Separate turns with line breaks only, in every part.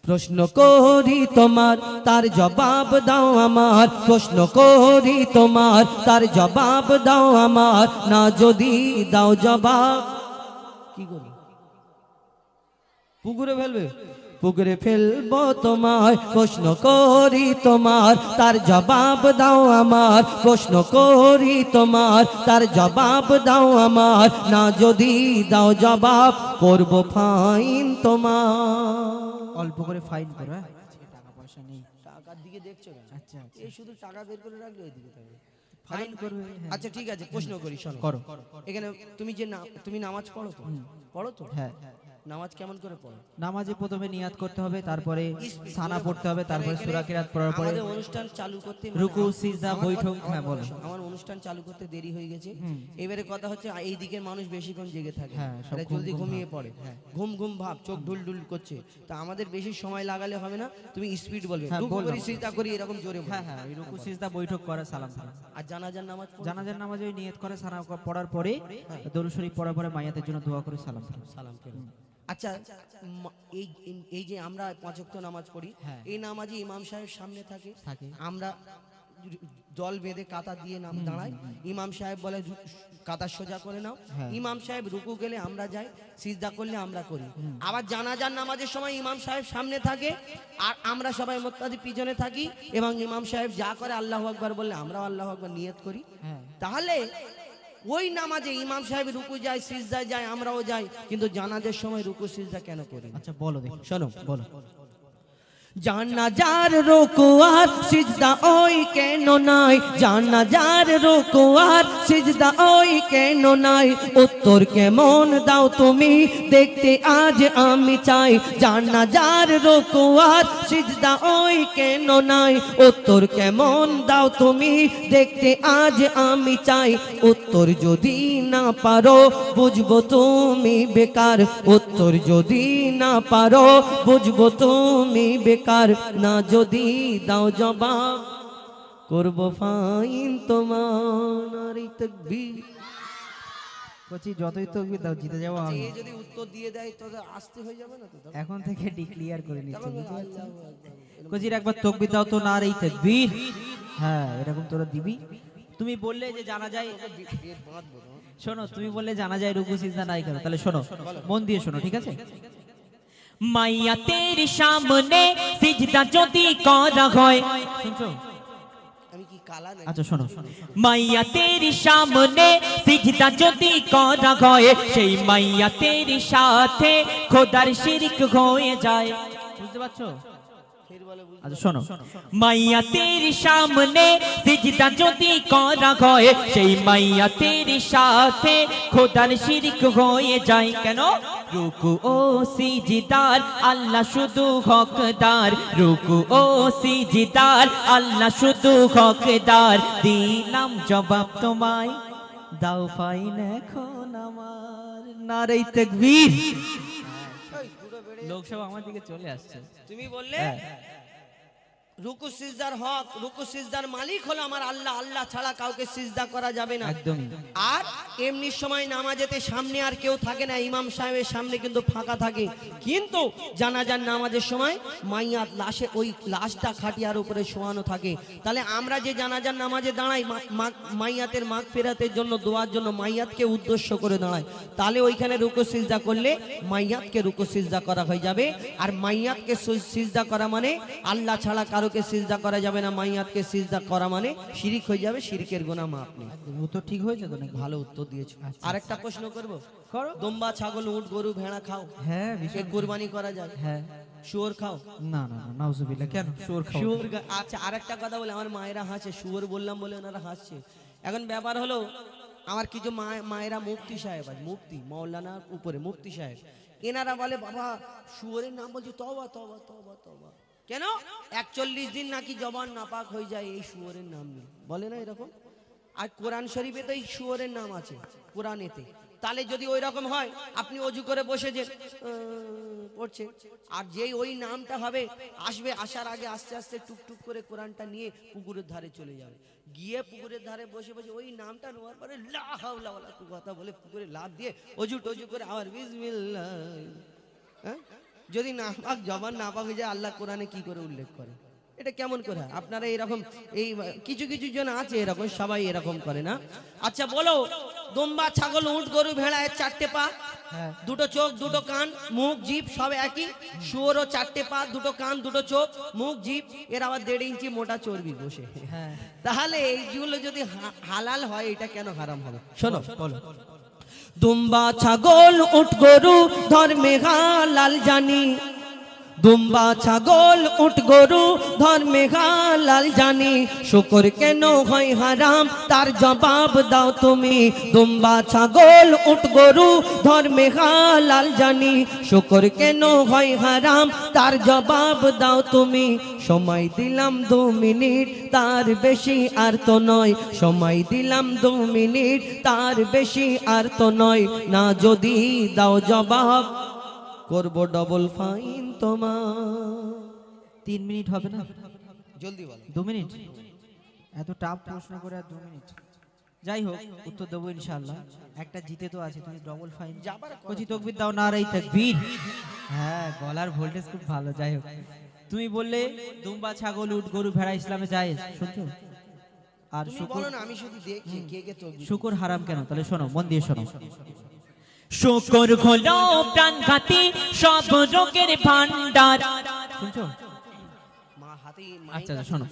প্রশ্ন করি তোমার তার জবাব দাও আমার, প্রশ্ন করি তোমার তার জবাব দাও আমার, না যদি দাও জবাব কি করি? পুকুরে ফেলবে? পুকুরে ফেলবো তোমায়। প্রশ্ন করি তোমার তার জবাব দাও আমার, প্রশ্ন করি তোমার তার জবাব দাও আমার, না যদি দাও জবাব করব ফাইন তোমার।
অল্প করে ফাইন করো। হ্যাঁ, টাকা পয়সা নেই।
টাকার দিকে দেখছো না?
আচ্ছা আচ্ছা,
এই শুধু টাকা বের করে রাখলে ওইদিকে থাকবে।
ফাইন করবে। হ্যাঁ।
আচ্ছা ঠিক আছে, প্রশ্ন করি, শোনো।
করো।
এখানে তুমি নামাজ পড়ো তো? পড়ো তো?
হ্যাঁ,
নামাজ কেমন করে পড়ো?
নামাজে প্রথমে নিয়াত করতে হবে, তারপরে সানা পড়তে হবে, তারপরে সূরা কিরাত পড়ার পরে
আমাদের অনুষ্ঠান চালু করতে
রুকু সিজদা বৈঠক। হ্যাঁ বলো।
আমার অনুষ্ঠান চালু করতে দেরি হয়ে গেছে। এবারে কথা হচ্ছে এই দিকের মানুষ বেশিক্ষণ জেগে থাকে,
হ্যাঁ, সব
এরা
ঘুম
জলদি
ঘুম
ঘুমিয়ে পড়ে, ঘুম ঘুম ভাব, চোখ ঢুল ঢুল করছে। তা আমাদের বেশি সময় লাগালে হবে না, তুমি স্পিড বলবে,
হ্যাঁ,
রুকু
বললাম।
করি সিজদা করি এরকম জোরে বলবে।
হ্যাঁ হ্যাঁ, ওই রুকু সিজদা বৈঠক করে সালাম ফেরা।
আর জানাজার নামাজ পড়ো?
জানাজার নামাজে ওই নিয়ত করে সানা পড়ার পরে দরুদ শরীফ পড়ার পরে মাইয়াতের জন্য দোয়া করে সালাম ফেরা।
সালাম ফেরো। আচ্ছা, এই এই যে আমরা ৫ ওয়াক্ত নামাজ পড়ি,
হ্যাঁ।
এই নামাজে ইমাম সাহেব সামনে থাকে,
থাকে।
আমরা দল বেঁধে কাতা দিয়ে নাম দাঁড়াই, ইমাম সাহেব বলে কাতা সোজা করে নাও,
হ্যাঁ।
ইমাম সাহেব রুকু গেলে আমরা যাই, সিজদা করলে আমরা করি। আবার জানাজার নামাজের সময় ইমাম সাহেব সামনে থাকে আর আমরা সবাই মুক্তাদি পিছনে থাকি, এবং ইমাম সাহেব যা করে আল্লাহু আকবার বললে আমরাও আল্লাহু আকবার নিয়ত করি।
হ্যাঁ,
তাহলে ওই নামাজে ইমাম সাহেব রুকু যায়, সিজদায় যায়, আমরাও যাই, কিন্তু জানাজার সময় রুকু সিজদা কেন করি?
আচ্ছা বলো দেখি।
শোনো,
বলো।
জানাজার রুকু আর সিজদা ওই কেন নাই? জানাজার রুকু আর সিজদা ওই কেন নাই? উত্তর কেমন দাও তুমি দেখতে আজ আমি চাই। জানাজার রুকু আর সিজদা ওই কেন নাই? উত্তর কেমন দাও তুমি দেখতে আজ আমি চাই। উত্তর যদি না পারো বুঝবো তুমি বেকার, উত্তর যদি না পারো বুঝবো তুমি বেকার, না যদি দাও জবাব করব ফাইন তোমার। নারী তাকবীর।
কচি যতই তো দাও জিতে যাবো আমি।
এ যদি উত্তর দিয়ে দেয় তো আসতে হয়ে যাবে না তো?
এখন থেকে ডিক্লিয়ার করে নিচ্ছি, বুঝতে পারছিস? কচির একবার তাকবীর দাও তো, নারী তাকবীর। হ্যাঁ, এরকম তোরা দিবি। তুমি বললে যে জানা যায়, শোনো, তুমি বললে জানা যায় রুকু সিজদা নাই কেন, তাহলে শোনো, মন দিয়ে শোনো, ঠিক আছে?
মাইয়া তের সামনে সিজদা যদি করা হয়,
শুনছো?
আমি কি কালা নাকি?
আচ্ছা শোনো।
মাইয়া তের সামনে সিজদা যদি করা হয়, সেই মাইয়া তের সাথে খোদার শিরক হয়ে যায়।
বুঝতে পারছো?
ফের বলে বুঝ-
আচ্ছা শোনো।
মাইয়া তের সামনে সিজদা যদি করা হয়, সেই মাইয়া তের সাথে খোদার শিরক হয়ে যায়। কেন? রুকু ও সিজদার আল্লাহ শুধু হকদার, রুকু ও সিজদার আল্লাহ শুধু হকদার। দিলাম জবাব তোমায়, দাও ফাইন এখন আমার। নারে তাকবীর।
লোকসভা আমার দিকে চলে আসছে।
তুমি বললে
হ্যাঁ।
রুকু সিজদার হক, রুকু সিজদার মালিক হলো আমার আল্লাহ, আল্লাহ ছাড়া কাউকে সিজদা করা যাবে না।
একদমই।
আর এমনি সময় নামাজেতে সামনে আর কেউ থাকে না, ইমাম সাহেবের সামনে কিন্তু ফাঁকা থাকে। কিন্তু জানাজার নামাজের সময় মাইয়াত লাশে ওই লাশটা খাটিয়ার উপরে শোয়ানো থাকে। তাহলে আমরা যে জানাজার নামাজে দাঁড়াই মাইয়াতের মাগফিরাতের জন্য, দোয়ার জন্য, মাইয়াতকে উদ্দেশ্য করে দাঁড়াই, তাহলে ওইখানে রুকু সিজদা করলে মাইয়াতকে রুকু সিজদা করা হয়ে যাবে। আর মাইয়াতকে সিজদা করা মানে আল্লাহ ছাড়া কারোকে সিজদা করা যাবে না, মাইয়াতকে সিজদা করা মানে শিরিক হয়ে যাবে, শিরিকের গুনাহ মাফ নেই।
উত্তর ঠিক হয়েছে তো নাকি?
ভালো উত্তর দিয়েছো। আরেকটা প্রশ্ন করব।
করো।
দম্বা, ছাগল, উট, গরু, ভেড়া খাও?
হ্যাঁ,
এর
ভীষণ।
কুরবানি করা যায়?
হ্যাঁ।
শুয়োর খাও?
না না না, নাউজুবিল্লাহ। কেন শুয়োর খাও?
শুয়োর আচ্ছা, আরেকটা কথা বলে, আমার মায়েরা হাসে, শুয়োর বললাম বলে ওনারা হাসছে। এখন ব্যাপার হলো, আমার কিছু মায়েরা মুফতি সাহেব আছে, মুফতি মাওলানার উপরে মুফতি সাহেব, এনারা বলে বাবা শুয়োরের নাম বলছি, তওবা তওবা তওবা তওবা। কেন? 41 দিন নাকি জবান নাপাক হয়ে যায় এই শুয়োরের নাম নিয়ে, বলে না এরকম? আর কোরআন শরীফে তো এই শুয়োরের নাম আছে, কোরআনেতে। তাহলে যদি ওই রকম হয়, আপনি অজু করে বসে যে পড়ছে, আর যেই ওই নামটা হবে আসবে, আসার আগে আস্তে আস্তে টুকটুক করে কোরআনটা নিয়ে পুকুরের ধারে চলে যাবে, গিয়ে পুকুরের ধারে বসে বসে ওই নামটা নেওয়ার পরে লা হাওলা ওয়ালা কথা বলে পুকুরে লাফ দিয়ে অজু টজু করে আবার বিসমিল্লাহ, হ্যাঁ যদি নাপাক জবান নাপাক হয়ে যায়, আল্লাহ কোরআনে কি করে উল্লেখ করে? এটা কেমন করে হয়? আপনারা এরকম এই কিছু কিছু জন আছে এরকম, সবাই এরকম করে না। আচ্ছা বলো, দম্বা ছাগল উট গরু ভেড়া এর চারটে পা, দুটো চোখ দুটো কান মুখ জিভ সব একই। শুয়োরও চারটে পা দুটো কান দুটো চোখ মুখ জিভ, এর আবার 1.5 ইঞ্চি মোটা চর্বি বসে। তাহলে এইগুলো যদি হালাল হয়, এটা কেন হারাম হবে? শোনো, বলো। দুম্বা ছাগল উট গরু ধর্মে হালাল জানি, দুম্বা ছাগল উট গরু ধর্মে হালাল জানি, শুকর কেন হয় হারাম তার জবাব দাও তুমি। দুম্বা ছাগল উট গরু ধর্মে হালাল জানি, শুকর কেন হয় হারাম তার জবাব দাও তুমি। সময় দিলাম 2 মিনিট, তার বেশি আর তো নয়। সময় দিলাম 2 মিনিট, তার বেশি আর তো নয়। না যদি দাও জবাব, করবো ডবল ফাইন তোমার।
3 মিনিট হবে না?
জলদি বলো।
2 মিনিট? এত টাফ প্রশ্ন করে আর 2 মিনিট? যাই হোক, উত্তর দেবো ইনশাআল্লাহ। একটা জিতে তো আছে, তুমি ডবল ফাইন কচি তকবীর দাও, নারাই তাকবীর। হ্যাঁ, গলার ভোল্টেজ খুব ভালো। যাই হোক, তুমি বললে দুম্বা ছাগল উট গরু ভেড়া ইসলামে জায়েজ, শুনছো? আর শুকর,
আমি শুধু দেখছি কে কে তো
শুকর হারাম কেন? তাহলে শোনো, মন দিয়ে শোনো।
শুকর হলো প্রাণঘাতী সব রোগের ভান্ডার।
শুনছো?
মা হাতে
আচ্ছা শোনো।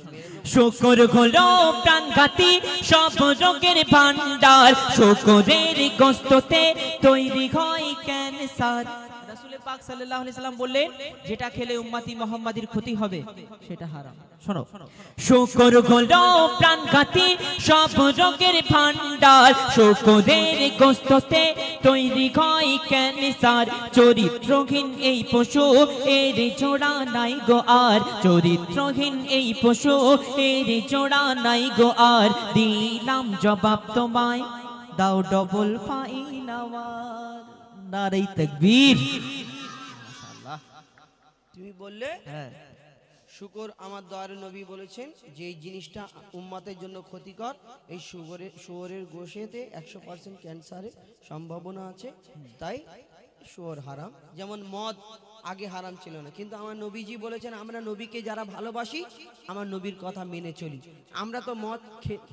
শুকর হলো প্রাণঘাতী সব রোগের ভান্ডার, শুকরের গোশতে তৈরি হয় ক্যান্সার।
রাসূল পাক সাল্লাল্লাহু আলাইহি সাল্লাম বললেন, যেটা খেলে উম্মতি মুহাম্মাদির ক্ষতি হবে সেটা হারাম। শোনো,
শুকর হলো প্রাণঘাতী সব রোগের ভান্ডার, শুকরের গোশতে তৈরি হয় ক্যান্সার। চরিত্রহীন এই পশু এর জোড়া নাই গো আর, চরিত্রহীন এই পশু এর জোড়া নাই গো আর। দিলাম জবাব তোমায়, দাও ডবল ফাইন আমার। নারাই তাকবীর।
মাশাআল্লাহ।
তুমি বললে
হ্যাঁ,
শুকর আমার দয়ার নবী বলেছেন যে এই জিনিসটা উম্মতের জন্য ক্ষতিকর। এই শুয়োরের গোশেতে 100% ক্যান্সারের সম্ভাবনা আছে, তাই শুয়োর হারাম। যেমন মদ আগে হারাম ছিল না, কিন্তু আমার নবীজি বলেছেন আমরা নবীকে যারা ভালোবাসি আমার নবীর কথা মেনে চলি। আমরা তো মদ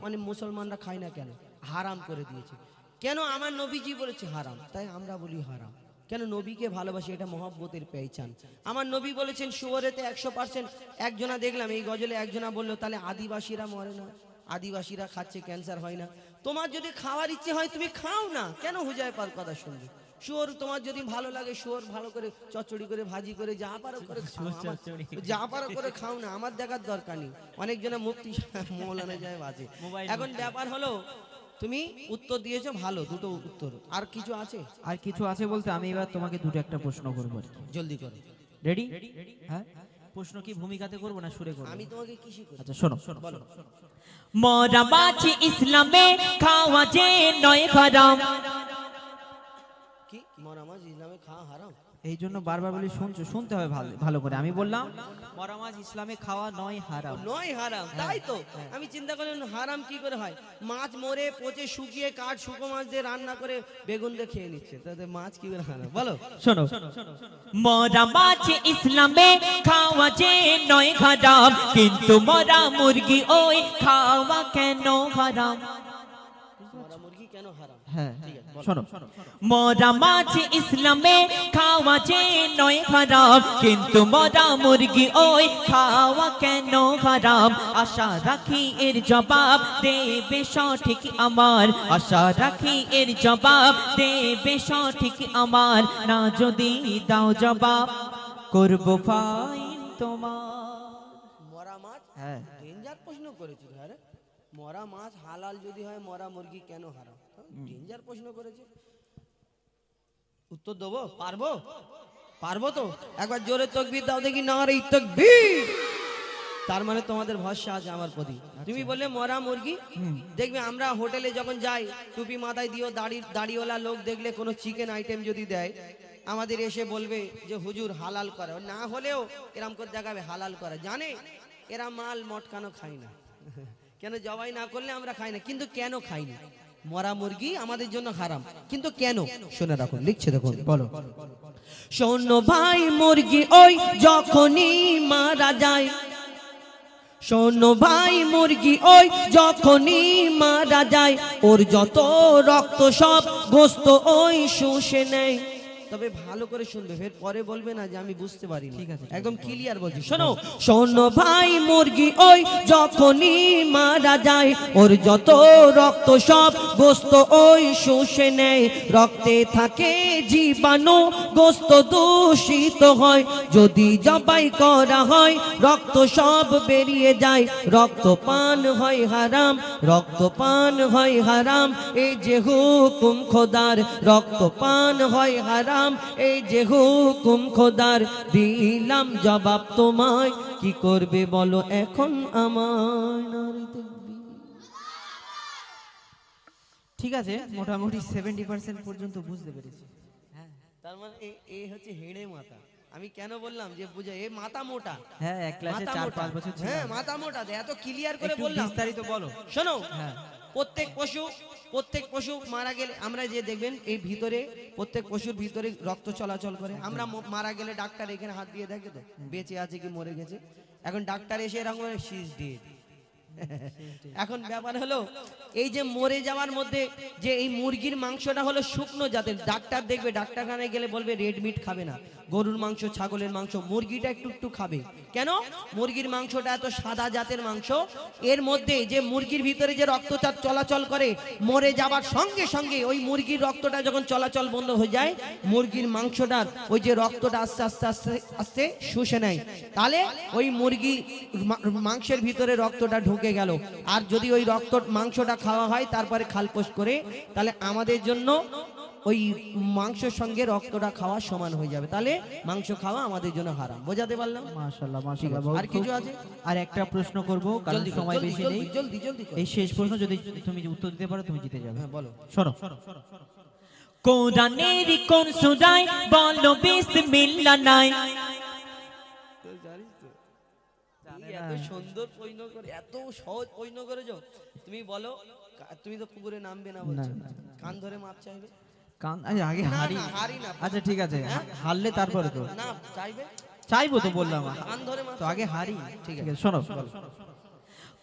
মানে মুসলমানরা খাই না, কেন হারাম করে দিয়েছে? কেন? আমার নবীজি বলেছে হারাম, তাই আমরা বলি হারাম। কেন? নবীকে ভালোবাসি, এটা মহব্বতের পেহচান। আমার নবী বলেছেন শুয়োরেতে 100%। একজনা দেখলাম এই গজলে একজনা বললো তাহলে আদিবাসীরা মরে না, আদিবাসীরা খাচ্ছে ক্যান্সার হয় না। তোমার যদি খাওয়ার ইচ্ছে হয় তুমি খাও না, কেন হুজায় পার কথা শুনবে? শুয়োর তোমার যদি ভালো লাগে, শুয়োর ভালো করে চচ্চড়ি করে ভাজি করে যা পারো করে খাও, যা পারো করে খাও না, আমার দেখার দরকার নেই। অনেকজনা মুক্তি মৌলানা যায় বাজে। এখন ব্যাপার হলো তুমি উত্তর দিয়েছো ভালো, দুটো উত্তর। আর কিছু আছে?
আর কিছু আছে বলতে আমি এবার তোমাকে দুটো একটা প্রশ্ন করবো।
জলদি করো।
রেডি? হ্যাঁ, প্রশ্ন কি ভূমিকাতে করবো না সুরে করবো?
আমি তোমাকে কি শিখব?
আচ্ছা শোনো,
বলো।
মরা মাছ ইসলামে খাওয়া যে নয় হারাম।
কি মরা মাছ ইসলামে খাওয়া হারাম?
এই জন্য বারবার বলি, শুনছো, শুনতে হবে ভালো ভালো করে। আমি বললাম মরা মাছ ইসলামে খাওয়া নয় হারাম।
নয় হারাম, তাই তো আমি চিন্তা করলাম হারাম কি করে হয়? মাছ মরে পচে শুকিয়ে কাঠ শুকো মাছ দিয়ে রান্না করে বেগুন দিয়ে খেয়ে নিচ্ছে, তাতে মাছ কি করে হারাম? বলো।
শোনো,
মরা মাছ ইসলামে খাওয়া যে নয় হারাম, কিন্তু মরা মুরগি ওই খাওয়া কেন হারাম?
মরা মুরগি কেন হারাম?
হ্যাঁ শোনো,
মরা মাছ ইসলামে খাওয়া যে নয় হারাম, কিন্তু মরা মুরগি ওই খাওয়া কেন হারাম? আশা রাখি এর জবাব দেবে সঠিক আমার, আশা রাখি এর জবাব দেবে সঠিক আমার। না যদি দাও জবাব, করবো ফাইন তোমার।
মরা মাছ?
হ্যাঁ,
ডেঞ্জার প্রশ্ন করেছি। আরে মরা মাছ হালাল যদি হয়, মরা মুরগি কেন হারাম? ডেঞ্জার প্রশ্ন করেছে। উত্তর দেবো? পারবো? পারবো তো? একবার জোরে তাকবীর দাও দেখি। নারে তাকবীর। তার মানে তোমাদের ভরসা আছে আমার প্রতি। তুমি বললে মরা মুরগি, দেখবে আমরা হোটেলে যখন যাই টুপি মাথায় দিও, দাড়িওয়ালা লোক দেখলে কোনো চিকেন আইটেম যদি দেয়, আমাদের এসে বলবে যে হুজুর হালাল করে, না হলেও এরম করে দেখাবে হালাল করে। জানে এরা মাল মটকানো খায় না, কেন? জবাই না করলে আমরা খাই না। কিন্তু কেন খাই না? মরা মুরগি আমাদের জন্য হারাম, কিন্তু কেন? শুনে রাখুন, লিখছে দেখুন।
বলো।
শোনো ভাই মুরগি ওই যখনই মারা যায়, শোনো ভাই মুরগি ওই যখনই মারা যায়, ওর যত রক্ত সব গোস্ত ওই শুষে নেয়। তবে ভালো করে শুনবে, ফের পরে বলবে না যে আমি বুঝতে পারিনি।
ঠিক আছে,
একদম ক্লিয়ার বলছি, শোনো। শোনো ভাই মুরগি ওই যখনই মারা যায়, ওর যত রক্ত সব গোস্ত ওই শুষে নেয়। রক্তে থাকে জীবাণু, গোস্ত দূষিত হয়, যদি জবাই করা হয় রক্ত সব বেরিয়ে যায়। রক্ত পান হয় হারাম, রক্ত পান হয় হারাম, এই যে হুকুম খোদার। রক্ত পান হয় হারাম, এই যে হুকুম খোদার। দিলাম জবাব তোমায়, কি করবে বলো এখন আমায়। নারী তাকবীর।
ঠিক আছে, মোটামুটি 70% পর্যন্ত বুঝতে পেরেছি।
তার মানে এ হচ্ছে হেড়ে মাথা। আমি কেন বললাম যে বুঝে এ মাথা মোটা।
হ্যাঁ, এক ক্লাসে
মাথা
4-5
মোটা।
বছর ছিল।
হ্যাঁ মাথা মোটা, এত ক্লিয়ার করে
একটু
বললাম।
বিস্তারিত বলো।
শোনো,
হ্যাঁ।
প্রত্যেক পশু মারা গেলে আমরা যে দেখবেন এই ভিতরে প্রত্যেক পশুর ভিতরে রক্ত চলাচল করে। আমরা মারা গেলে ডাক্তার এখানে হাত দিয়ে দেখে তো বেঁচে আছে কি মরে গেছে। এখন ডাক্তার এসে এরকম শীষ দিয়ে এখন ব্যাপার হলো এই যে মরে যাওয়ার মধ্যে যে এই মুরগির মাংসটা হলো শুকনো জাতের। ডাক্তার দেখবে, ডাক্তারখানায় গেলে বলবে রেড মিট খাবে না, গরুর মাংস, ছাগলের মাংস, মুরগিটা একটু একটু খাবে। কেন? মুরগির মাংসটা এত সাদা জাতের মাংস, এর মধ্যে যে মুরগির ভিতরে যে রক্তটা চলাচল করে, মরে যাওয়ার সঙ্গে সঙ্গে ওই মুরগির রক্তটা যখন চলাচল বন্ধ হয়ে যায়, মুরগির মাংসটার ওই যে রক্তটা আস্তে আস্তে আস্তে আস্তে শুষে নেয়। তাহলে ওই মুরগি মাংসের ভিতরে রক্তটা ঢুকে গেল। আর যদি ওই রক্ত মাংসটা খাওয়া হয় তারপরে খালপোষ করে, তাহলে আমাদের জন্য ওই মাংসের সঙ্গে রক্তটা খাওয়া সমান হয়ে যাবে। তাহলে মাংস খাওয়া আমাদের জন্য হারাম। বোঝাতে পারলাম?
মাশাআল্লাহ,
ঠিক
মাশাআল্লাহ।
আছে, আর কিছু আছে?
আর একটা প্রশ্ন করব, কারণ
জলদি
সময় বেশি নেই।
জলদি জলদি
এই শেষ প্রশ্ন, যদি তুমি উত্তর দিতে পারো তুমি জিতে যাবে।
হ্যাঁ বলো।
শোনো।
কোরআনের কোন সূরায় বলো বিসমিল্লাহ নাই?
এত সুন্দর পৈন করে, এত সহজ পৈন করেছো। তুমি বলো, তুমি তো পুকুরে নামবে না বলছো, কান ধরে মাপ চাইবে?
কান আগে
না,
হারি।
না, হারি না।
আচ্ছা ঠিক আছে, হারলে তারপরে তো
না চাইবে,
চাইবো তো, বললাম
কান ধরে মাপ
তো আগে হারি।
ঠিক
ঠিক
আছে।
আছে, শোনো।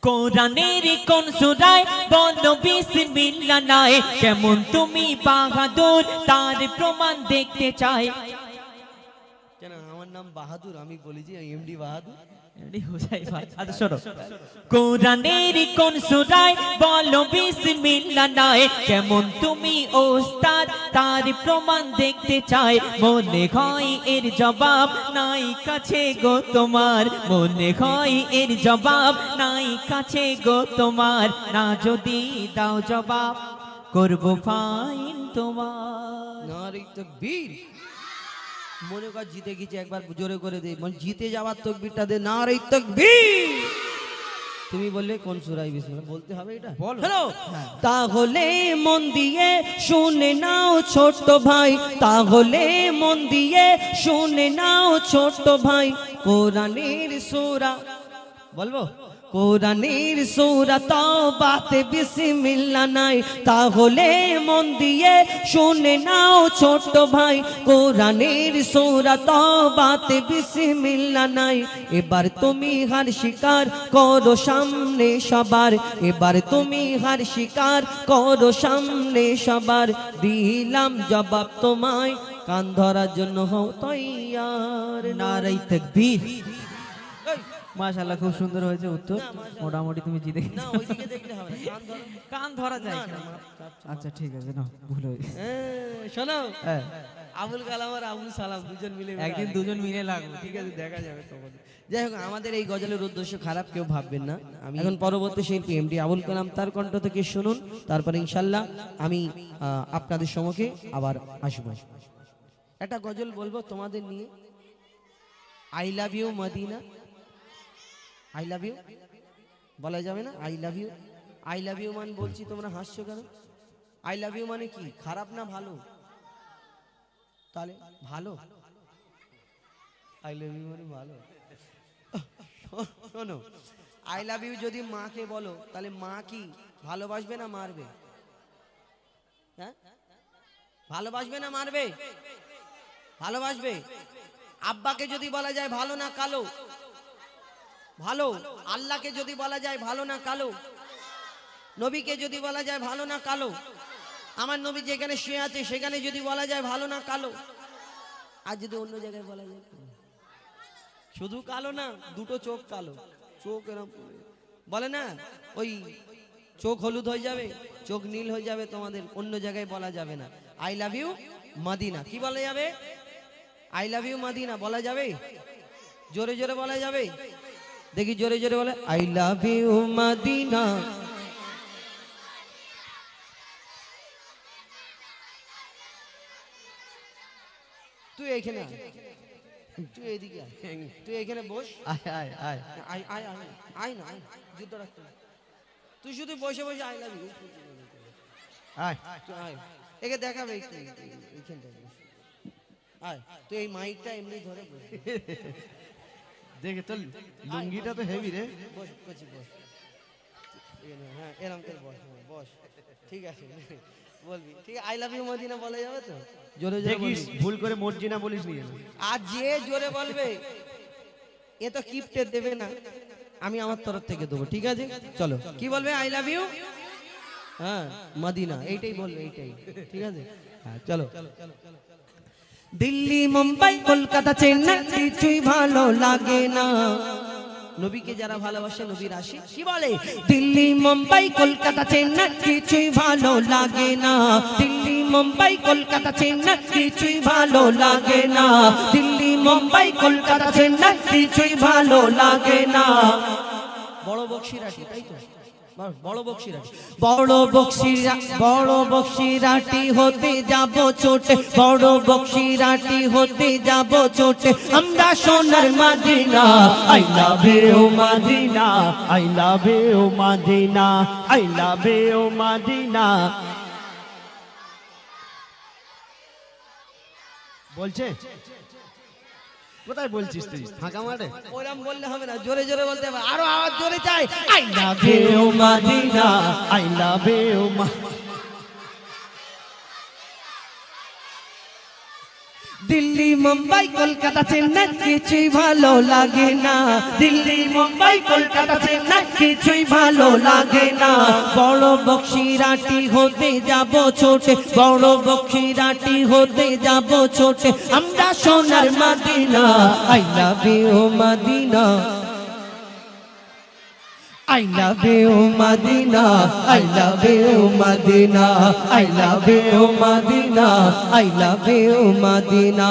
কোরআনের কোন সূরায় বলো বিসমিল্লাহ নাই? কেমন তুমি বাহাদুর তার প্রমাণ দেখতে চাই।
কেন আমার নাম বাহাদুর? আমি বলি যে এমডি বাহাদুর।
আচ্ছা শোনো।
কোরআনের কোন সূরায় বলো বিসমিল্লাহ নাই? কেমন তুমি ওস্তাদ তার প্রমাণ দেখতে চাই। মনে হয় এর জবাব নাই কাছে গো তোমার, মনে হয় এর জবাব নাই কাছে গো তোমার। না যদি দাও জবাব করব ফাইন তোমার।
নারী তাকবীর। মনে কর জিতে গেছে, একবার জোরে করে দে, মানে জিতে যাওয়ার তকবীরটা দে, নারী তাকবীর। তুমি বললে কোন সূরায় বিসমিল্লাহ বলতে হবে, এটা
বলো।
হ্যালো, তাহলে মন দিয়ে শুনে নাও ছোট ভাই, তাহলে মন দিয়ে শুনে নাও ছোট ভাই। কোরআনের সূরা বলবো, কোরআনের সূরা তাওবাতে বিসমিল্লাহ নাই, তাহলে মন দিয়ে শুনে নাও ছোট ভাই। কোরআনের সূরা তাওবাতে বিসমিল্লাহ নাই। এবার তুমি হার স্বীকার করো সামনে সবার, এবার তুমি হার স্বীকার করো সামনে সবার। দিলাম জবাব তোমায়, কান ধরার জন্য হও তৈয়ার।
নারে তাকবীর। মাশাআল্লাহ, খুব সুন্দর হয়েছে উত্তর। মোটামুটি তুমি জিতে
না
গেছো।
ওইদিকে দেখলে হবে না, কান ধরো।
কান ধরা যায়
না,
না।
না,
আচ্ছা ঠিক আছে, না ভুল হয়ে গেছে।
শোনো,
হ্যাঁ,
আবুল কালাম আর আবুল সালাম দুজন মিলে
একদিন দুজন মিলে লাগবে।
ঠিক আছে, দেখা যাবে তখন। যাই হোক, আমাদের এই গজলের উদ্দেশ্য খারাপ কেউ ভাববেন না। আমি এখন পরবর্তী শিল্পী এমডি আবুল কালাম তার কণ্ঠ থেকে শুনুন, তারপরে ইনশাল্লাহ আমি আপনাদের সম্মুখে আবার আসবো। একটা গজল বলবো তোমাদের নিয়ে, I love you Medina. I love you বলা যাবে না? I love you, I love you মানে বলছি, তোমরা হাসছো কেন? আই লাভ ইউ মানে কি, খারাপ না ভালো? তাহলে ভালো, আই লাভ ইউ মানে ভালো। শোনো, আই লাভ ইউ যদি মাকে বলো, তাহলে মা কি ভালোবাসবে না মারবে? হ্যাঁ, ভালোবাসবে না মারবে? ভালোবাসবে। আব্বাকে যদি বলা যায় ভালো না কালো, ভালো। আল্লাহকে যদি বলা যায় ভালো না কালো, নবীকে যদি বলা যায় ভালো না কালো, আমার নবী যেখানে শুয়ে আছে সেখানে যদি বলা যায় ভালো না কালো, আর যদি অন্য জায়গায় বলা যায় শুধু কালো না, দুটো চোখ কালো, চোখ এরকম বলে না, ওই চোখ হলুদ হয়ে যাবে, চোখ নীল হয়ে যাবে, তোমাদের অন্য জায়গায় বলা যাবে না। আই লাভ ইউ মদিনা, কি বলা যাবে? আই লাভ ইউ মদিনা বলা যাবে? জোরে জোরে বলা যাবে? দেখি জোরে জোরে বলে, আই লাভ ইউ মদিনা। তুই এখানে আয়, তুই এদিকে আয়, তুই এখানে বস।
আয় আয় আয়
আয় আয় আয় আয় না, আয়, যুদ্ধ রাখতে না। তুই শুধু বসে বসে আই লাভ ইউ
আয়
তুই আয়, একে দেখাবে একটু এইখানটা। আয়, তুই এই মাইকটা এমনি ধরে বস।
দেখে তো লুঙ্গিটা তো হেভি রে।
বস বস বস, হ্যাঁ এরকম করে বস, হ্যাঁ, বস, ঠিক আছে বলবি, ঠিক আই লাভ ইউ মদিনা বলা যাবে তো? জোরে জোরে
দেখিস
বলবি।
ভুল করে মর্জিনা বলিস নি।
আর যে জোরে বলবে এ তো গিফটে দেবে না, আমি আমার তরফ থেকে দেবো, ঠিক আছে? চলো, কি বলবে? আই লাভ ইউ হ্যাঁ মদিনা, এইটাই বলবে, এইটাই, ঠিক আছে? হ্যাঁ চলো। দিল্লি মুম্বাই কলকাতা চেন্নাই কিছুই ভালো লাগে না। নবীকে যারা ভালোবাসে নবীর আশিক কি বলে? দিল্লি মুম্বাই কলকাতা চেন্নাই কিছুই ভালো লাগে না। দিল্লি মুম্বাই কলকাতা চেন্নাই কিছুই ভালো লাগে না। দিল্লি মুম্বাই কলকাতা চেন্নাই কিছুই ভালো লাগে না। বড় বক্সিরাটি, তাই তো? বড় বক্সিরাটি, বড় বক্সিরাটি হতে যাব ছোটে, বড় বক্সিরাটি হতে যাব ছোটে, আমরা সোনার মদিনা।
I love you Medina, I love you Medina, I love you Medina. বলছে কোথায় বলছিস তুই? ফাঁকা মাঠে?
ওরম বললে হবে না, জোরে জোরে বলতে হবে, আরো আওয়াজ জোরে চাই।
I love you Medina, I love you.
Delhi Mumbai Kolkata Chennai কিছুই ভালো লাগে না। দিল্লি মুম্বাই কলকাতা চেন্নাই কিছুই ভালো লাগে না। বড় বক্সিরাটি হতে যাব ছোটে, বড় বক্সিরাটি হতে যাব ছোটে, আমরা সোনার মদিনা। I love you Medina, I love you Madina, I love you Madina, I love you Madina, I love you Madina.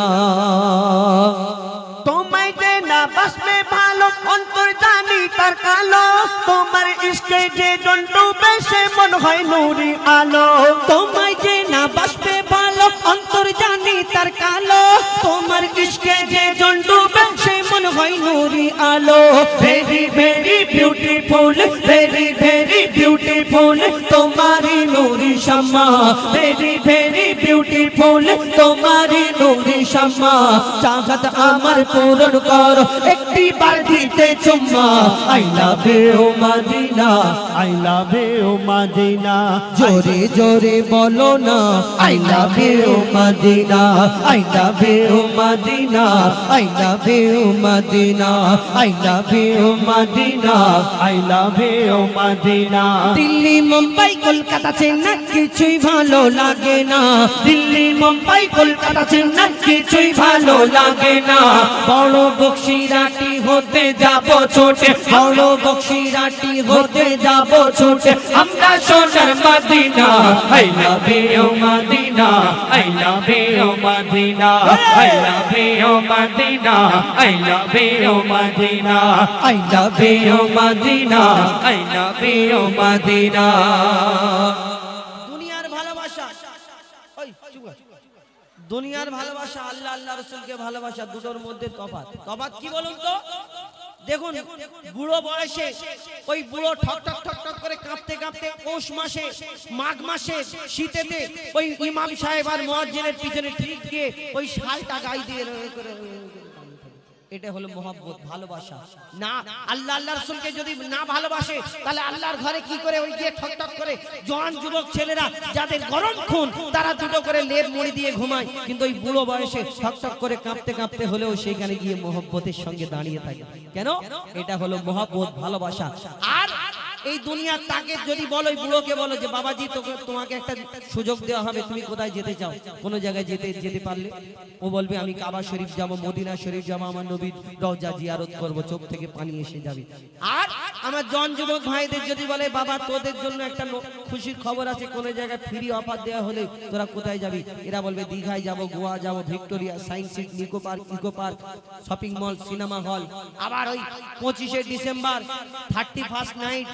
তোমায় যে না বাসবে ভালো অন্তর জানি তার কালো, তোমার ইশকে যে জন্টু বেশে মন হয় নুরি আলো।
তোমায় যে না বাসবে ভালো অন্তর জানি তার কালো, তোমার ইশকে যে জন্টু বেশে মন হয় নুরি আলো। Very very beautiful, very very beautiful তোমারি নুরি শামা, ভেরি ভেরি বিউটিফুল তোমারি নুরি শামা। চাহত আমার পূরণ করো একটি বার দিতে চুম্মা। I love you Medina,
I love you Medina.
জোরে জোরে বলো না, I love you Medina, I love you Medina, I love you Medina, I love you Medina,
I love you Medina.
Delhi Mumbai Kolkata Chennai কিছুই ভালো লাগে না। দিল্লি মুম্বাই কলকাতা চেন্নাই কিছুই ভালো লাগে না। বড় বক্সিরাটি হতে যাব ছোটে, বড় বক্সিরাটি হতে যাব ছোটে, আমরা সোনার মদিনা।
I love you Madina, I love you Madina, I love you Madina, I love you Madina,
I love you Madina,
I love you Madina.
দুনিয়ার ভালোবাসা, ওই চুপ কর। দুনিয়ার ভালোবাসা আল্লাহ আল্লাহ রাসূলকে ভালোবাসা, দুটোর মধ্যে তফাৎ। তফাৎ কি বলুন তো? দেখুন বুড়ো বয়সে ওই বুড়ো ঠক ঠক ঠক ঠক করে কাঁপতে কাঁপতে পৌষ মাসে মাঘ মাসে শীতেতে ওই ইমাম সাহেব আর মুয়াজ্জিনের পিছনে ঠিক দিয়ে ওই শালটা গায়ে দিয়ে এটা হলো মহব্বত, ভালোবাসা। না আল্লাহ আল্লাহ রাসূলকে যদি না ভালোবাসে তাহলে আল্লাহর ঘরে কি করে ওই যে ঠক ঠক করে জওয়ান যুবক ছেলেরা যাদের গরম খুন তারা দুটো করে লেপ মুড়ি দিয়ে ঘুমায়, কিন্তু ওই বুড়ো বয়সে ঠক ঠক করে কাঁপতে কাঁপতে হলেও সেখানে গিয়ে মহব্বতের সঙ্গে দাঁড়িয়ে থাকে। কেন? এটা হলো মহব্বত, ভালোবাসা। আর এই দুনিয়ার তাকে যদি বলো, ওই বুড়োকে বলো যে বাবাজি তোমাকে একটা সুযোগ দেওয়া হবে, তুমি কোথায় যেতে চাও, কোন জায়গায় যেতে পারলে, ও বলবে আমি কাবা শরীফ যাব, মদিনা শরীফ যাব, আমার নবীর রওজা জিয়ারত করব, চোখ থেকে পানি এসে যাবে। আর আমার জন যুবক ভাইদের যদি বলে বাবা তোদের জন্য একটা খুশির খবর আছে, কোন জায়গায় ফ্রি অফার দেওয়া হলে তোরা কোথায় যাবি, এরা বলবে দীঘায় যাব, গোয়া যাব, Victoria, science city, Nicco Park, shopping mall, cinema hall. আবার ওই 25শে ডিসেম্বর, 31st নাইট,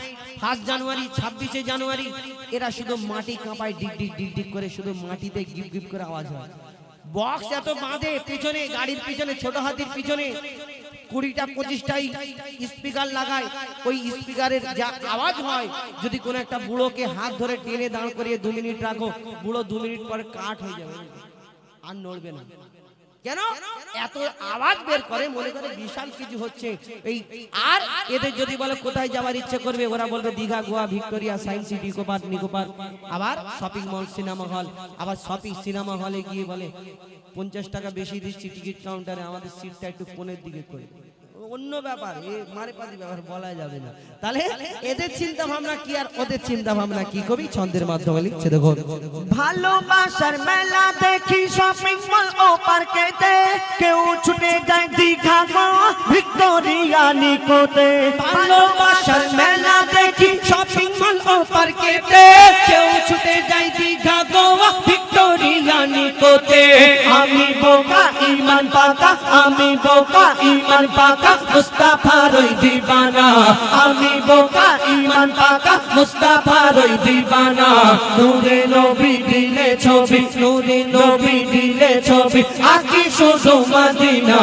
1 জানুয়ারি, 26শে জানুয়ারি এরা শুধু মাটি কাঁপায়, ডিগ ডিগ ডিগ ডিগ করে, শুধু মাটিতে গিপ গিপ করে আওয়াজ হয়। বক্স এত বাঁধে পিছনে, গাড়ির পিছনে, ছোট হাতির পিছনে 20টা 25টাই স্পিকার লাগায়। ওই স্পিকারের যা আওয়াজ হয়, যদি কোনো একটা বুড়োকে হাত ধরে টেনে দাঁড় করিয়ে 2 মিনিট রাখো, বুড়ো 2 মিনিট পরে কাট হয়ে যাবে, আর নড়বে না। কেন? এত আওয়াজ বের করে, মনে করে বিশাল কিছু হচ্ছে। এই আর এদের যদি বলে কোথায় যাওয়ার ইচ্ছে করবে, ওরা বলবে Digha, Goa, Victoria, science city, Nicco Park, আবার শপিং মল, সিনেমা হল। আবার শপিং সিনেমা হলে গিয়ে বলে 50 টাকা বেশি দিচ্ছি টিকিট কাউন্টারে, আমাদের সিটটা একটু কোণের দিকে করে। অন্য ব্যাপার, এ মারে পাতি ব্যাপার বলা যাবে না। তাহলে এদের চিন্তা ভাবনা কি আর ওদের চিন্তা ভাবনা কি, কবি ছন্দের মাধ্যমে লিখছে দেখো।
ভালোবাসার মেলা দেখি শপিং মল ও পার্কেতে, কেউ ছুটে যায় দীঘা, গোয়া, ভিক্টোরিয়া, নিকোতে।
ভালোবাসার মেলা দেখি শপিং মল ও পার্কেতে, কেউ ছুটে যায় দীঘা, গোয়া, ভিক্টোরিয়া, নিকোতে।
আমি বোকা ঈমান পাকা, আমি বোকা ঈমান পাকা, মুস্তাফার ওই দিবানা। আমি বোকা ঈমান পাকা, মুস্তাফার ওই দিবানা। নূরে নবী দিলে ছবি, নূরে নবী দিলে ছবি, আকি শুধু মদিনা।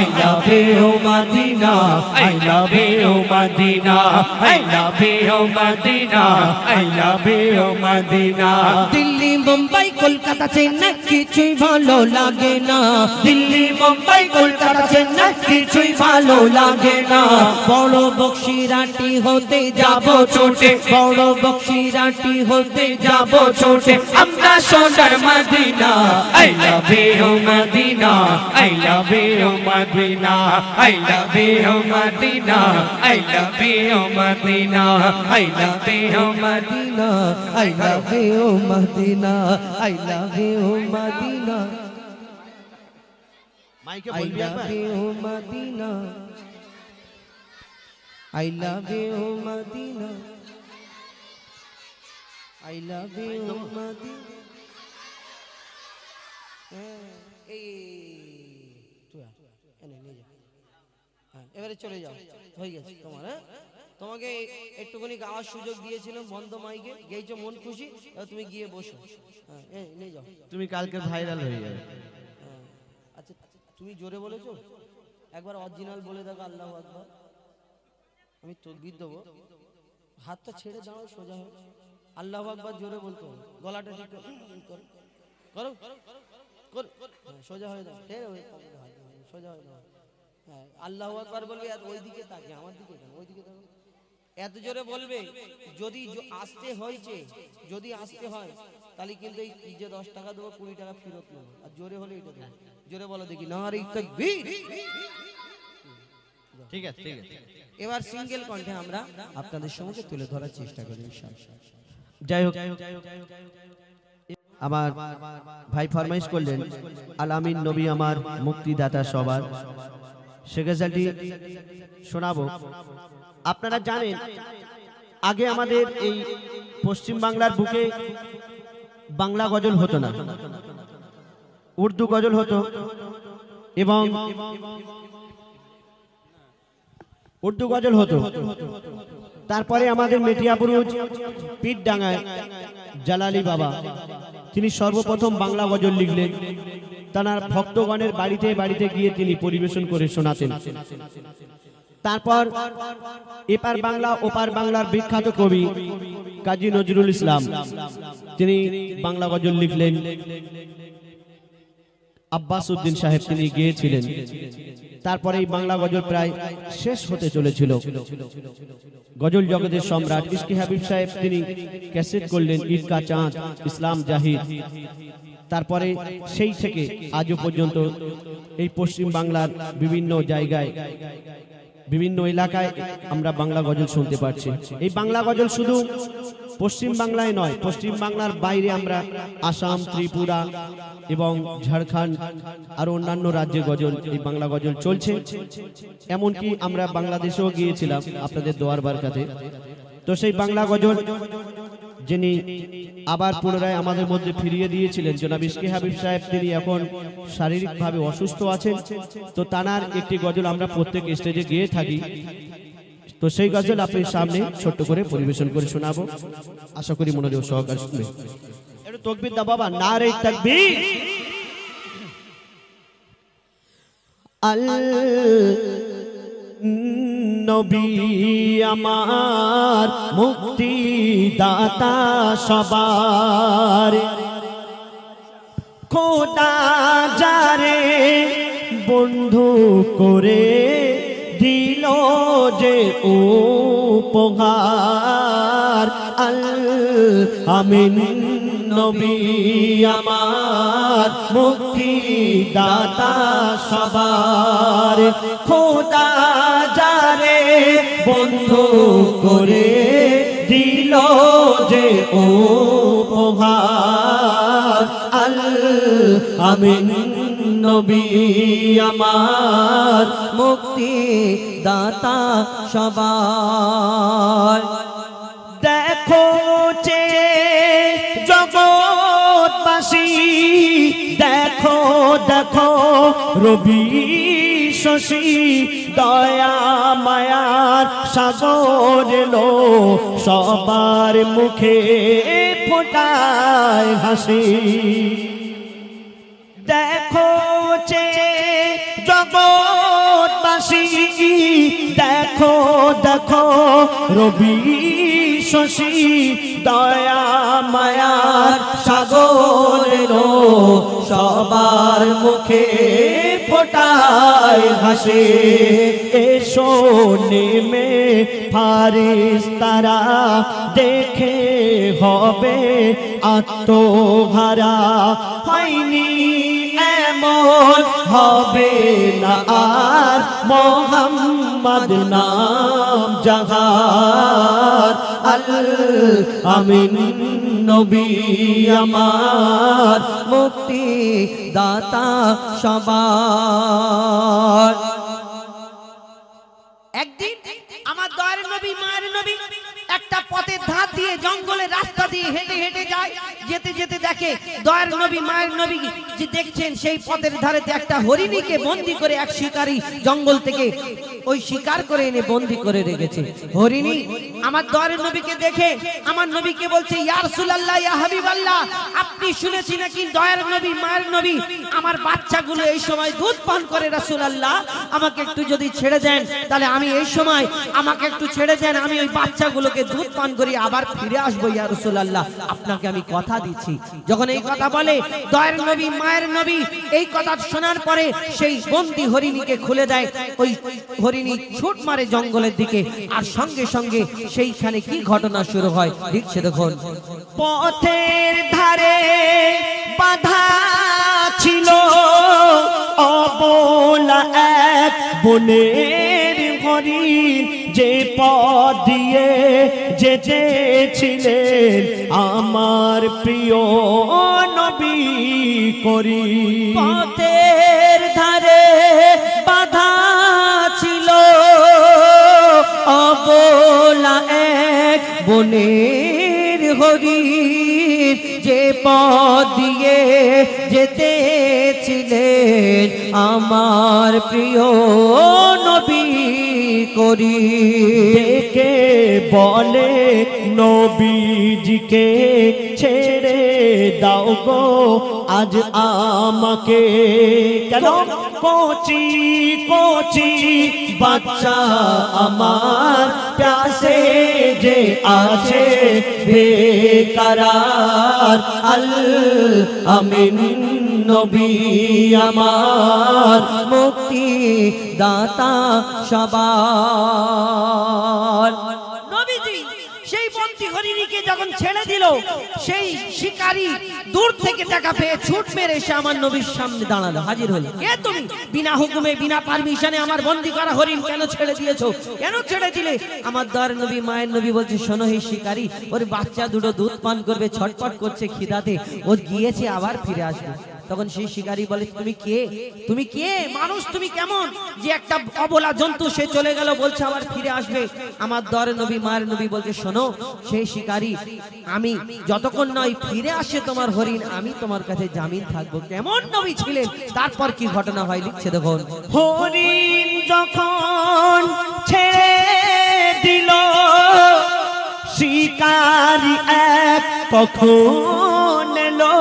I love you Medina, I love you Medina, I love you Medina, I love you Medina.
Delhi, Mumbai, Kolkata, Chennai কিছুই ভালো লাগে না।
দিল্লি, মুম্বাই, কলকাতা, চেন্নাই কিছুই ভালো লাগে না।
বড় বক্সিরাটি হতে যাব ছোটে, বড় বক্সিরাটি হতে যাব ছোটে,
আমরা সোনার মদিনা। I love you Medina, I love you Medina, I love you Medina, I love you Medina, I love you Medina,
I love you Medina, I love you Medina,
মাইকে
I
বলবি
love
একবার।
you Medina, I love you Medina, I love you Medina. এই তুই এনে নিয়ে যা। হ্যাঁ, এবারে চলে যাও, হয়ে গেছে তোমার। হ্যাঁ, তোমাকে একটুখানি গাওয়ার সুযোগ দিয়েছিলাম বন্ধ মাইকে, গেয়েছো মন খুশি, এবার তুমি গিয়ে বসো। হ্যাঁ, এই নিয়ে যাও।
তুমি কালকে ভাইরাল হয়ে যাবে।
হ্যাঁ, আচ্ছা তুমি জোরে বলেছো, একবার অরিজিনাল বলে দেখো আল্লাহু আকবার। আমি তাকবীর দেবো, হাতটা ছেড়ে দাও, সোজা হয়ে আল্লাহু আকবার জোরে বলতে হবে, গলাটা ঠিক করো, করো করো, হ্যাঁ, সোজা হয়ে দাও, সোজা হয়ে দাও। হ্যাঁ, আল্লাহু আকবার বলবে, আর ওইদিকে তাকে, আমার দিকে কেন, ওইদিকে তাকে, এত জোরে বলবে। যদি আসতে হয়েছে, যদি আসতে হয় তাহলে কিন্তু এই যে 10 টাকা দেবো, 20 টাকা ফেরত নেবো। আর জোরে হলে এটা দেবো, জোরে বলো দেখি, নারে তাকবীর।
ঠিক আছে, ঠিক আছে।
এবার সিঙ্গেল কণ্ঠে আমরা আপনাদের সঙ্গে তুলে ধরার চেষ্টা করি ইনশাআল্লাহ।
যাই হোক, আমার ভাই ফরমাইশ করলেন আল আমিন নবী আমার মুক্তিদাতা সবার, সে গজলটি শোনাবো। আপনারা জানেন আগে আমাদের এই পশ্চিম বাংলার বুকে বাংলা গজল হতো না, উর্দু গজল হতো, এবং উর্দু গজল হতো। তারপরে আমাদের মেটিয়াপুরুজ পীরডাঙ্গায় জালালি বাবা, তিনি সর্বপ্রথম বাংলা গজল লিখলেন। তার ভক্তগণের বাড়িতে বাড়িতে গিয়ে তিনি পরিবেশন করে শোনাতেন। তারপর এপার বাংলা ওপার বাংলার বিখ্যাত কবি কাজী নজরুল ইসলাম, তিনি বাংলা গজল লিখলেন। আব্বাস উদ্দিন সাহেব তিনি গেয়েছিলেন।
তারপরে এই বাংলা গজল প্রায় শেষ হতে চলেছিল। গজল জগতের সম্রাট ইশকে হাবিব সাহেব তিনি ক্যাসেট করলেন ঈদ কা চাঁদ, ইসলাম জাহির। তারপরে সেই থেকে আজও পর্যন্ত এই পশ্চিম বাংলার বিভিন্ন জায়গায় বিভিন্ন এলাকায় আমরা বাংলা গজল শুনতে পাচ্ছি। এই বাংলা গজল শুধু পশ্চিম বাংলায় নয়, পশ্চিম বাংলার বাইরে আমরা আসাম, ত্রিপুরা এবং ঝাড়খণ্ড আরো অন্যান্য রাজ্যে গজল, এই বাংলা গজল চলছে। এমনকি আমরা বাংলাদেশেও গিয়েছিলাম আপনাদের দোয়ার বারকাতে। তো সেই বাংলা গজল যিনি আবার পুনরায় আমাদের মধ্যে ফিরিয়ে দিয়েছিলেন জনাব ইশকে হাবিব সাহেব, তিনি এখন শারীরিকভাবে অসুস্থ আছেন। তো তানার একটি গজল আমরা প্রত্যেক স্টেজে গিয়ে থাকি। তো সেই গজল আপনার সামনে ছোট্ট করে পরিবেশন করে শোনাবো, আশা করি মনোযোগ সহকারে শুনবেন। একটু তাকবীর দাও বাবা, নারে তাকবীর। নবী আমার মুক্তি দাতা সবার, খোদা যারে বন্ধু করে দিল যে উপহার, আল আমিন নবী আমার মুক্তি দাতা সবার, খোদা যারে বন্ধু করে দিল যে উপহার, আল আমিন নবী আমার
মুক্তি দাতা সবার।
দেখো যে জগৎবাসী, দেখো দেখো রবি শশী, দয়া মায়ার সাগর এলো, সবার মুখে ফোটায় হাসি। দেখো যে জগৎবাসী, দেখো দেখো রবি শশী, দয়া মায়ার সাগর এলো, সবার মুখে ফোটায় হাসে। এসো নেমে ফারিস্তারা, দেখে হবে আত্মহারা, হয়নি এমন হবে না আর মোহাম্মদ নাম জাহার, আল আমিন নবী আমার
মুক্তি দাতা সবার।
একদিন আমার দয়ার নবী মায়ের নবী একটা পথের ধার দিয়ে জঙ্গলের রাস্তা দিয়ে হেঁটে হেঁটে যায়। যেতে যেতে দেখে দয়ার নবী মায়ের নবী যে দেখছেন সেই পথের ধারেতে একটা হরিণীকে বন্দি করে এক শিকারী জঙ্গল থেকে ওই শিকার করে এনে বন্দি করে রেখেছে। হরিণী আমার দয়ার নবীকে দেখে আমার নবীকে বলছে, ইয়া রাসূলুল্লাহ, ইয়া হাবিবাল্লাহ, আপনি শুনেছি নাকি দয়ার নবী মায়ের নবী আমার বাচ্চাগুলো এই সময় দুধ পান করে, রাসূলুল্লাহ আমাকে একটু যদি ছেড়ে দেন তাহলে আমি এই সময় আমাকে একটু ছেড়ে দেন, আমি ওই বাচ্চাগুলোকে দুধ পান করি আবার ফিরে আসবো ইয়া রাসূলুল্লাহ, আপনাকে আমি কথা দিচ্ছি। যখন এই কথা বলে দয়ার নবী মায়ের নবী এই কথা শোনার পরে সেই বন্দি হরিণীকে খুলে দেয়। ওই হরিণী ছুট মারে জঙ্গলের দিকে, আর সঙ্গে সঙ্গে সেইখানে কি ঘটনা শুরু হয় দেখছে দেখুন।
পথের ধারে বাধা ছিল অবলা এক বনের হরিণ, যে পথ দিয়ে যেতেছিলেন আমার প্রিয় নবী করিম।
পথের ধারে বাধা ছিল অবলা এক বনের হরিণ, যে পথ দিয়ে যেতেছিলেন আমার প্রিয় নবী করিম।
ডেকে বলে নবীজিকে ছেড়ে দাও গো আজ আমাকে, কেন কোচি কোচি বাচ্চা আমার প্যাসে যে আছে বেকারার, আল আমিন
নবী আমার মুক্তি দাতা সবার।
নবীজি সেই বন্দি হরিণীকে যখন ছেড়ে দিল, সেই শিকারী দূর থেকে দেখা পেয়ে ছুট মেরে এসে আমার নবীর সামনে দাঁড়ালো, হাজির হলো। কে তুমি? বিনা হুকুমে বিনা পারমিশনে আমার বন্দি করা হরিণ কেন ছেড়ে দিয়েছো? কেন ছেড়ে দিলে?
আমার দর নবী মায়ের নবী বলছে, শোনো হে শিকারী, ওর বাচ্চা দুটো দুধ পান করবে, ছটফট করছে খিদাতে, ও গিয়েছে আবার ফিরে আসবে। তখন সেই শিকারী বলে, তুমি কে? তুমি কে?
মানুষ তুমি কেমন যে একটা অবলা জন্তু সে চলে গেল বলছে আবার ফিরে আসবে?
আমার দর নবী মায়ের নবী বলছে, শোনো সেই শিকারী, আমি যতক্ষণ নয় ফিরে আসে তোমার হরিণ, আমি তোমার কাছে জামিন থাকবো। কেমন নবী ছিলেন, তারপর কি ঘটনা হয় লিখছে দেখুন।
হরিণ যখন ছেড়ে দিল শিকারি এক কখন এলো,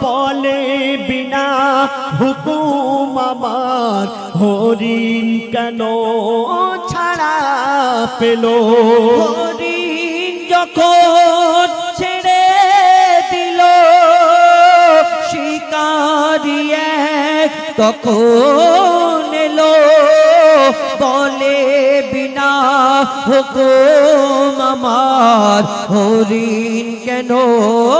বলে বিনা হুকুম আমার হরিণ কেন ছাড়া পেল।
হরিণ যখন ছেড়ে দিল শিকারী এক তখন এলো, বলে বিনা হুকুম আমার হরিণ কেন